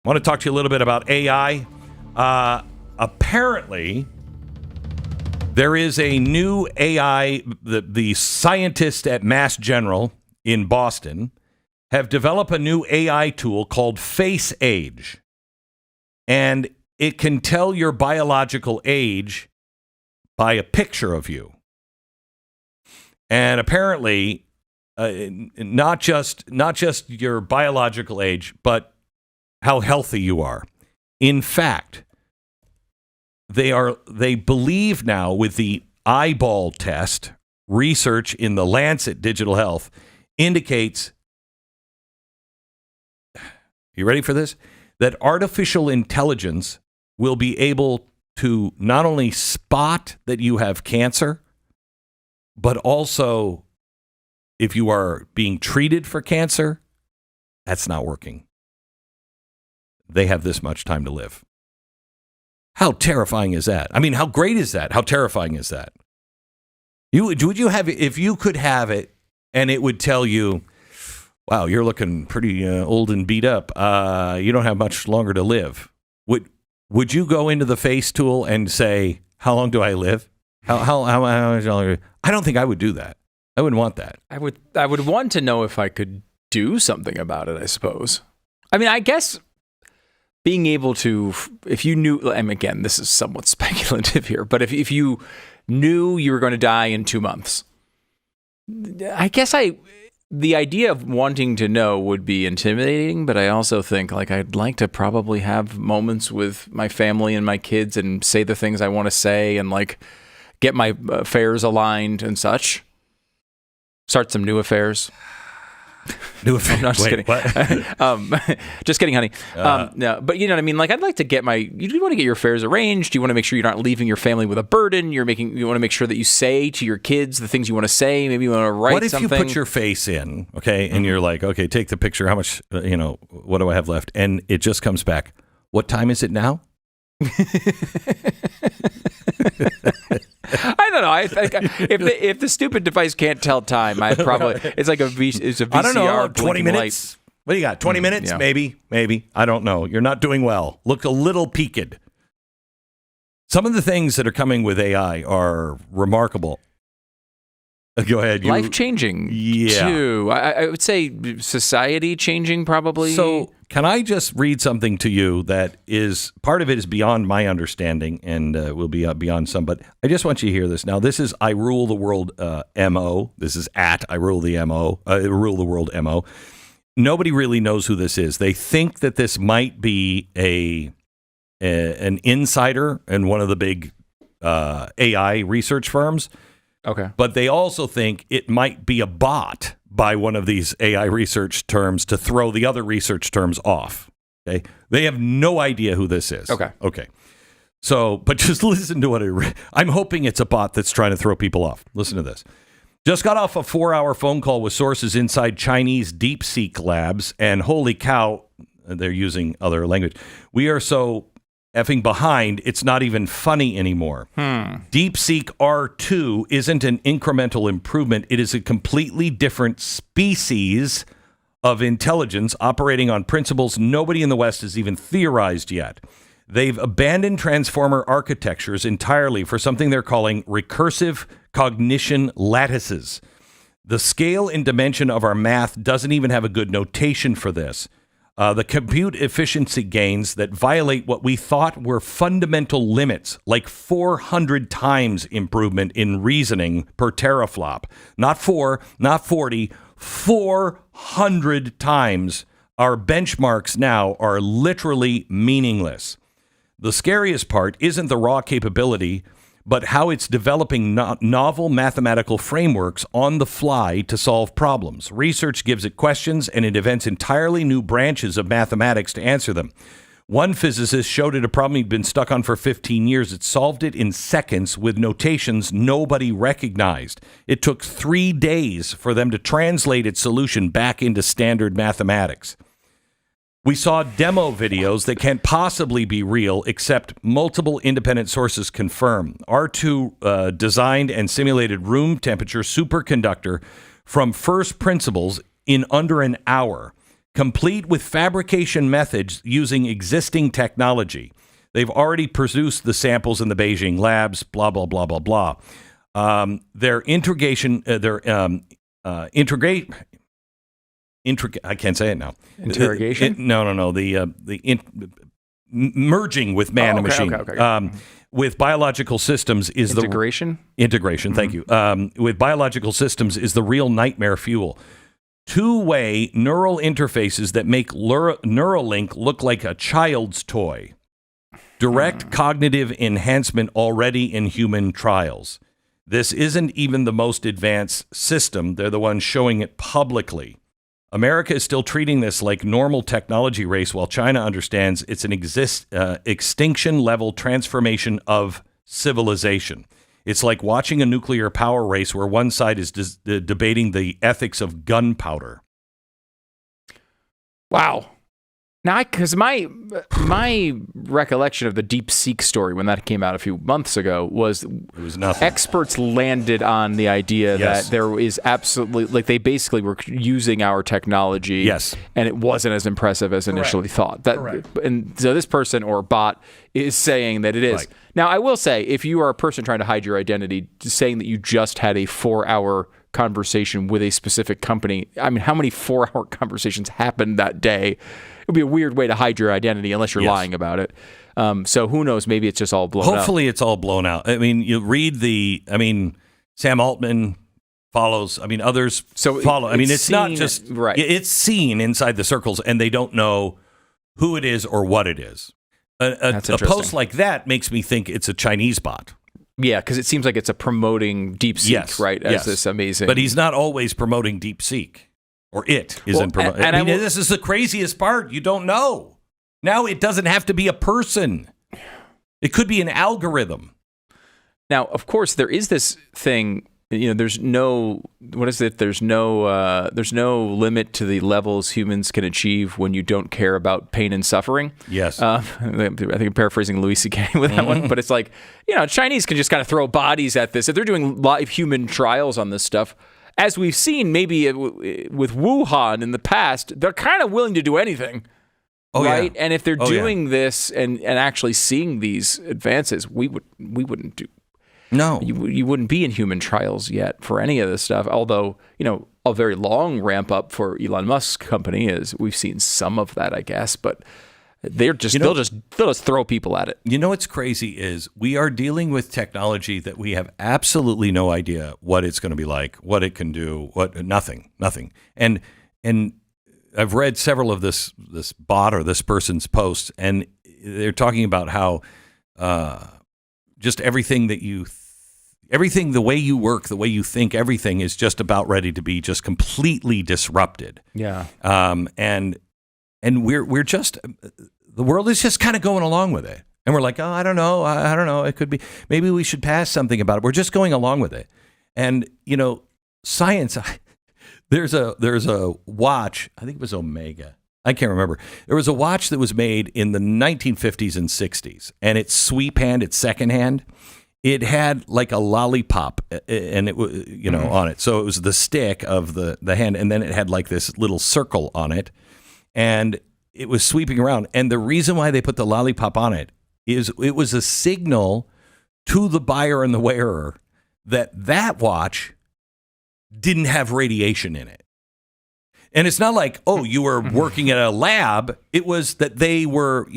I want to talk to you a little bit about AI. Apparently, there is a new AI. The scientists at Mass General in Boston have developed a new AI tool called Face Age. And it can tell your biological age by a picture of you. And apparently, not just your biological age, but how healthy you are. In fact, they believe now with the eyeball test, research in the Lancet Digital Health indicates, you ready for this? That artificial intelligence will be able to not only spot that you have cancer, but also if you are being treated for cancer, that's not working. They have this much time to live. How terrifying is that? I mean, how great is that? How terrifying is that? Would you have it if you could have it and it would tell you, wow, you're looking pretty old and beat up. You don't have much longer to live. Would you go into the Face tool and say, how long do I live? How much longer? I don't think I would do that. I wouldn't want that. I would want to know if I could do something about it, I suppose. I mean, I guess being able to, if you knew, and again, this is somewhat speculative here, but if you knew you were going to die in 2 months, I guess the idea of wanting to know would be intimidating, but I also think like I'd like to probably have moments with my family and my kids and say the things I want to say and like get my affairs aligned and such. Start some new affairs. New affairs. No, just kidding. Just kidding, honey. No, but you know what I mean? Like, I'd like to get you want to get your affairs arranged. You want to make sure you're not leaving your family with a burden. You want to make sure that you say to your kids the things you want to say. Maybe you want to write something. What if you put your face in, okay, and you're like, okay, take the picture. How much, what do I have left? And it just comes back. What time is it now? I don't know. I think if the stupid device can't tell time, it's like it's a VCR. I don't know. 20 minutes. Light. What do you got? 20 minutes? Yeah. Maybe. I don't know. You're not doing well. Look a little peaked. Some of the things that are coming with AI are remarkable. Go ahead. Life-changing, too. I would say society-changing, probably. So can I just read something to you that is, part of it is beyond my understanding and will be beyond some, but I just want you to hear this. Now, this is I Rule the World MO. This is at I Rule the Rule the World MO. Nobody really knows who this is. They think that this might be an insider in one of the big AI research firms. Okay. But they also think it might be a bot by one of these AI research terms to throw the other research terms off. Okay. They have no idea who this is. Okay. So, but just listen to what I'm hoping it's a bot that's trying to throw people off. Listen to this. Just got off a 4-hour phone call with sources inside Chinese DeepSeek labs, and holy cow, they're using other language. We are so effing behind, it's not even funny anymore. DeepSeek R2 isn't an incremental improvement. It is a completely different species of intelligence operating on principles nobody in the West has even theorized yet. They've abandoned transformer architectures entirely for something they're calling recursive cognition lattices. The scale and dimension of our math doesn't even have a good notation for this. The compute efficiency gains that violate what we thought were fundamental limits, like 400 times improvement in reasoning per teraflop. Not 4, not 40, 400 times. Our benchmarks now are literally meaningless. The scariest part isn't the raw capability, but how it's developing novel mathematical frameworks on the fly to solve problems. Research gives it questions, and it invents entirely new branches of mathematics to answer them. One physicist showed it a problem he'd been stuck on for 15 years. It solved it in seconds with notations nobody recognized. It took 3 days for them to translate its solution back into standard mathematics. We saw demo videos that can't possibly be real, except multiple independent sources confirm. R2 designed and simulated room temperature superconductor from first principles in under an hour. complete with fabrication methods using existing technology. They've already produced the samples in the Beijing labs, blah, blah, blah, blah, blah. Their integration, I can't say it now. Interrogation? No. Merging with man and machine. Okay. With biological systems is integration? Integration, thank you. With biological systems is the real nightmare fuel. Two-way neural interfaces that make Neuralink look like a child's toy. Direct cognitive enhancement already in human trials. This isn't even the most advanced system. They're the ones showing it publicly. America is still treating this like normal technology race, while China understands it's an extinction-level transformation of civilization. It's like watching a nuclear power race where one side is debating the ethics of gunpowder. Wow. Now, because my recollection of the DeepSeek story when that came out a few months ago was it was nothing. Experts landed on the idea that there is absolutely, like, they basically were using our technology, yes, and it wasn't as impressive as initially thought. And so this person or bot is saying that it is. Right. Now, I will say, if you are a person trying to hide your identity, saying that you just had a 4-hour conversation with a specific company, I mean, how many 4-hour conversations happened that day? It would be a weird way to hide your identity unless you're lying about it. So who knows? Maybe it's just all blown out. Hopefully it's all blown out. I mean, you read Sam Altman follows, others follow. It's not just, it's seen inside the circles and they don't know who it is or what it is. A post like that makes me think it's a Chinese bot. Yeah, because it seems like it's a promoting DeepSeek, right? As this amazing. But he's not always promoting DeepSeek. Or it isn't promoting. This is the craziest part. You don't know. Now it doesn't have to be a person. It could be an algorithm. Now, of course, there is this thing. There's no There's no limit to the levels humans can achieve when you don't care about pain and suffering. Yes. I think I'm paraphrasing Louis C.K. with that one, but it's like, Chinese can just kind of throw bodies at this. If they're doing live human trials on this stuff, as we've seen maybe with Wuhan in the past, they're kind of willing to do anything, right? Yeah. And if they're doing this and actually seeing these advances, we wouldn't do. No. You wouldn't be in human trials yet for any of this stuff, although, a very long ramp up for Elon Musk's company is we've seen some of that, I guess, but they'll just throw people at it. What's crazy is we are dealing with technology that we have absolutely no idea what it's going to be like, what it can do, nothing. And I've read several of this bot or this person's posts, and they're talking about how just everything the way you work, the way you think, everything is just about ready to be just completely disrupted. Yeah. And we're just, the world is just kind of going along with it. And we're like, I don't know. It could be, maybe we should pass something about it. We're just going along with it. And, science, there's a watch, I think it was Omega. I can't remember. There was a watch that was made in the 1950s and 60s, and it's sweep hand, it's second hand. It had like a lollipop and it was, on it. So it was the stick of the hand, and then it had like this little circle on it. And it was sweeping around. And the reason why they put the lollipop on it is it was a signal to the buyer and the wearer that watch didn't have radiation in it. And it's not like, you were working at a lab. It was that they were,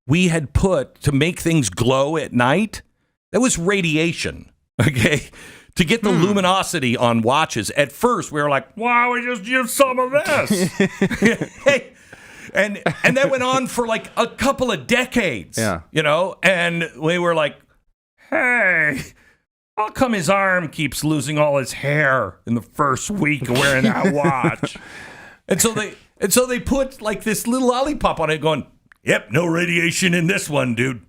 we had put to make things glow at night. That was radiation, okay? To get the luminosity on watches, at first we were like, why don't we just use some of this? Hey, and that went on for like a couple of decades, and we were like, hey, how come his arm keeps losing all his hair in the first week of wearing that watch? And so they put like this little lollipop on it going, yep, no radiation in this one, dude.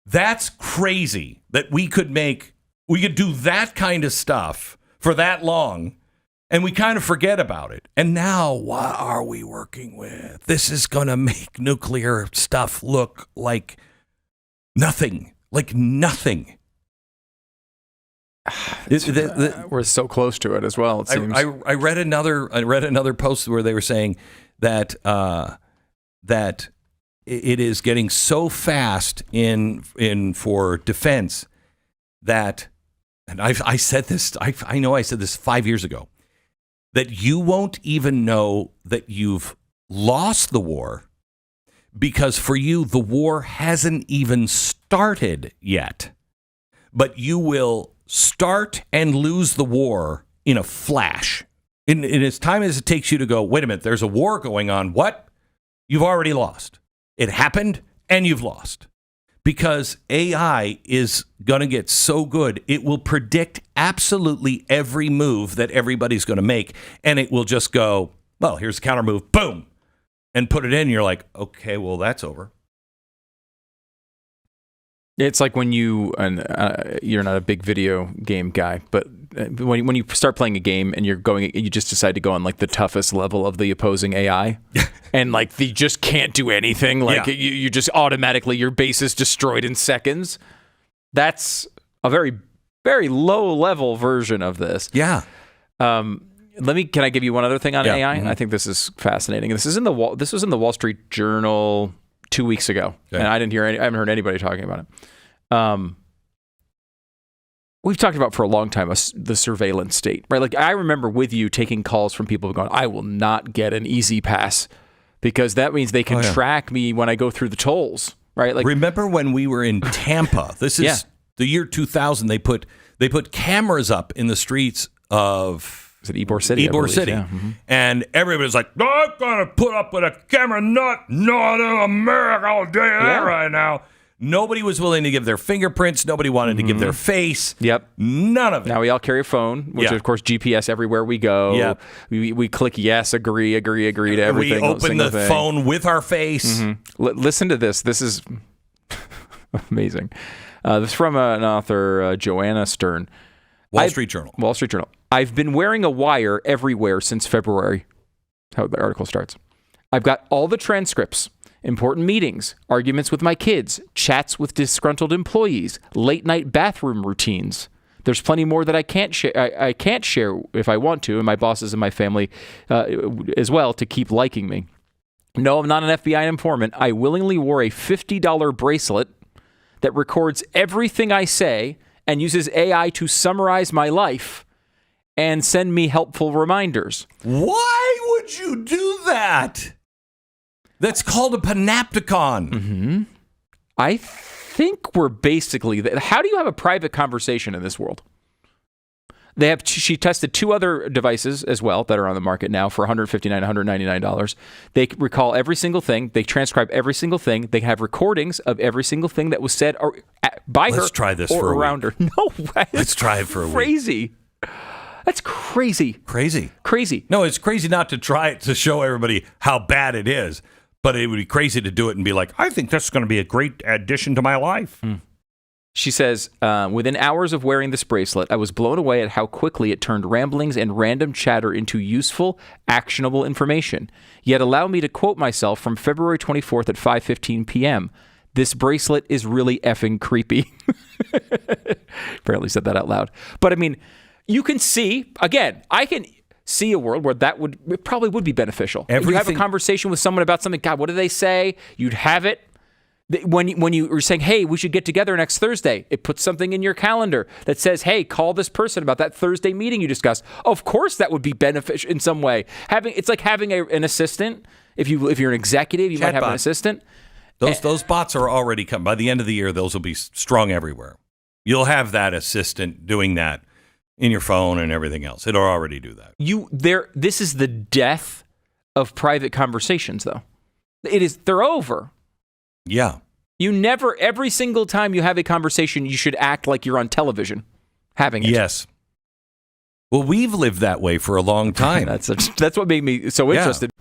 That's crazy that we could do that kind of stuff for that long, and we kind of forget about it. And now, what are we working with? This is going to make nuclear stuff look like nothing. We're so close to it as well, it seems. I read another post where they were saying that that it is getting so fast in for defense that, and I said this, I know I said this 5 years ago, that you won't even know that you've lost the war because for you, the war hasn't even started yet. But you will start and lose the war in a flash. In as time as it takes you to go, wait a minute, there's a war going on. What? You've already lost. It happened and you've lost. Because AI is going to get so good, it will predict absolutely every move that everybody's going to make. And it will just go, well, here's the counter move, boom, and put it in. You're like, okay, well, that's over. It's like when you're not a big video game guy, but when you start playing a game and you just decide to go on like the toughest level of the opposing AI, and like they just can't do anything. Like you just automatically your base is destroyed in seconds. That's a very, very low level version of this. Yeah. Can I give you one other thing on AI? Mm-hmm. I think this is fascinating. This was in the Wall Street Journal 2 weeks ago, and I haven't heard anybody talking about it. We've talked about for a long time the surveillance state, right? Like I remember with you taking calls from people going, I will not get an easy pass because that means they can track me when I go through the tolls, right? Like remember when we were in Tampa? This is the year 2000. They put cameras up in the streets of. Is it Ybor City? Ybor City. Yeah. Mm-hmm. And everybody's like, I'm going to put up with a camera, not in America. I'll tell you that right now. Nobody was willing to give their fingerprints. Nobody wanted to give their face. Yep. None of it. Now we all carry a phone, which of course GPS everywhere we go. Yep. We click yes, agree to everything. We open the phone with our face. Mm-hmm. Listen to this. This is amazing. This is from an author, Joanna Stern. Wall Street Journal. I've been wearing a wire everywhere since February. How the article starts. I've got all the transcripts, important meetings, arguments with my kids, chats with disgruntled employees, late night bathroom routines. There's plenty more that I can't share. I can't share if I want to, and my bosses and my family as well to keep liking me. No, I'm not an FBI informant. I willingly wore a $50 bracelet that records everything I say and uses AI to summarize my life and send me helpful reminders. Why would you do that? That's called a panopticon. Mm-hmm. I think we're basically... How do you have a private conversation in this world? She tested 2 other devices as well that are on the market now for $159, $199. They recall every single thing. They transcribe every single thing. They have recordings of every single thing that was said by her. Let's try this or for a around week. her. No way. Let's try it for a week. Crazy. That's crazy. Crazy. No, it's crazy not to try it to show everybody how bad it is, but it would be crazy to do it and be like, I think that's going to be a great addition to my life. She says, within hours of wearing this bracelet, I was blown away at how quickly it turned ramblings and random chatter into useful, actionable information. Yet allow me to quote myself from February 24th at 5:15 p.m. This bracelet is really effing creepy. Apparently said that out loud. But I mean, you can see, again, I can see a world where it probably would be beneficial. If you have a conversation with someone about something, God, what do they say? You'd have it. When you were saying, hey, we should get together next Thursday, it puts something in your calendar that says, hey, call this person about that Thursday meeting you discussed. Of course, that would be beneficial in some way. It's like having an assistant. If you're an executive, you might have an assistant. Those bots are already coming. By the end of the year, those will be strung everywhere. You'll have that assistant doing that in your phone and everything else. It'll already do that. This is the death of private conversations, though. They're over. Yeah. Every single time you have a conversation, you should act like you're on television having it. Yes. Well, we've lived that way for a long time. That's what made me so interested.